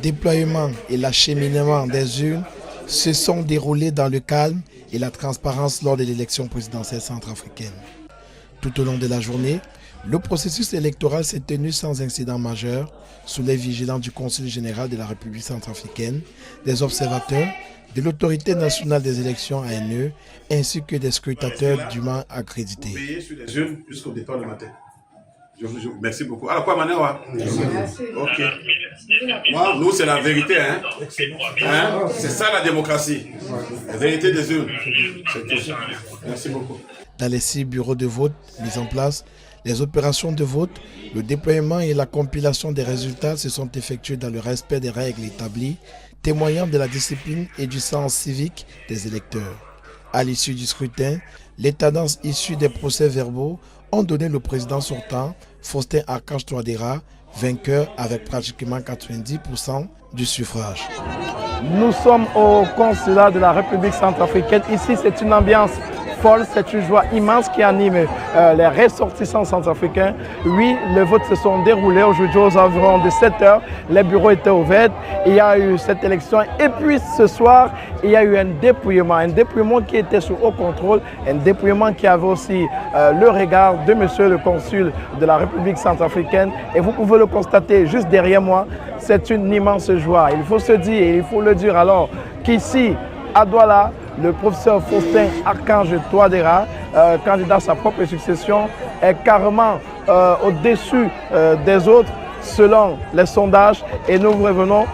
déploiement et l'acheminement des urnes se sont déroulés dans le calme et la transparence lors de l'élection présidentielle centrafricaine. Tout au long de la journée, le processus électoral s'est tenu sans incident majeur sous les vigilants du Conseil général de la République centrafricaine, des observateurs, de l'autorité nationale des élections ANE, ainsi que des scrutateurs dûment accrédités. Veillez sur les urnes jusqu'au départ le matin. Merci beaucoup. Alors quoi, Manéwa? Merci. Ok. Nous, c'est la vérité. C'est ça la démocratie. La vérité des urnes. C'est tout. Merci beaucoup. Dans les 6 bureaux de vote mis en place, les opérations de vote, le déploiement et la compilation des résultats se sont effectués dans le respect des règles établies, témoignant de la discipline et du sens civique des électeurs. À l'issue du scrutin, les tendances issues des procès-verbaux ont donné le président sortant, Faustin Archange Touadéra, vainqueur avec pratiquement 90% du suffrage. Nous sommes au consulat de la République centrafricaine. Ici, c'est une ambiance folle, c'est une joie immense qui anime les ressortissants centrafricains. Oui, les votes se sont déroulés aujourd'hui aux environs de 7 heures. Les bureaux étaient ouverts. Il y a eu cette élection. Et puis ce soir, il y a eu un dépouillement qui était sous haut contrôle, un dépouillement qui avait aussi le regard de monsieur le consul de la République centrafricaine. Et vous pouvez le constater juste derrière moi, c'est une immense joie. Il faut se dire, et il faut le dire alors, qu'ici, à Douala, le professeur Faustin Archange Touadéra, candidat à sa propre succession, est carrément au-dessus des autres selon les sondages et nous revenons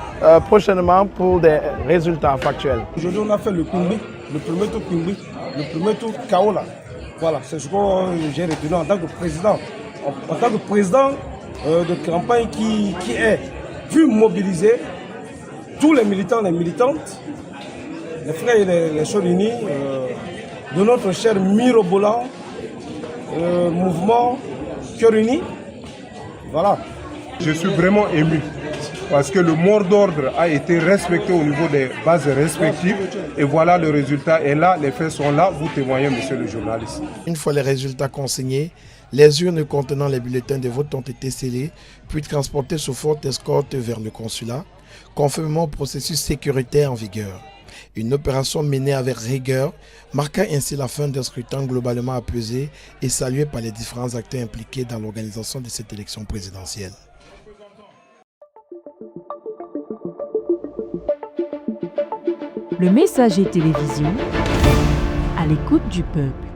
prochainement pour des résultats factuels. Aujourd'hui, on a fait le Kumbi, le premier tour Kumbi, le premier tour Kaola. Voilà, c'est ce que j'ai retenu en tant que président. En tant que président de campagne qui est vu mobiliser tous les militants et militantes, les frères et les sœurs unis de notre cher mirobolant mouvement Cœur Uni. Voilà. Je suis vraiment ému parce que le mot d'ordre a été respecté au niveau des bases respectives et voilà le résultat. Et là, les faits sont là, vous témoignez, monsieur le journaliste. Une fois les résultats consignés, les urnes contenant les bulletins de vote ont été scellées, puis transportées sous forte escorte vers le consulat, conformément au processus sécuritaire en vigueur. Une opération menée avec rigueur, marquant ainsi la fin d'un scrutin globalement apaisé et salué par les différents acteurs impliqués dans l'organisation de cette élection présidentielle. Le Messager télévision, à l'écoute du peuple.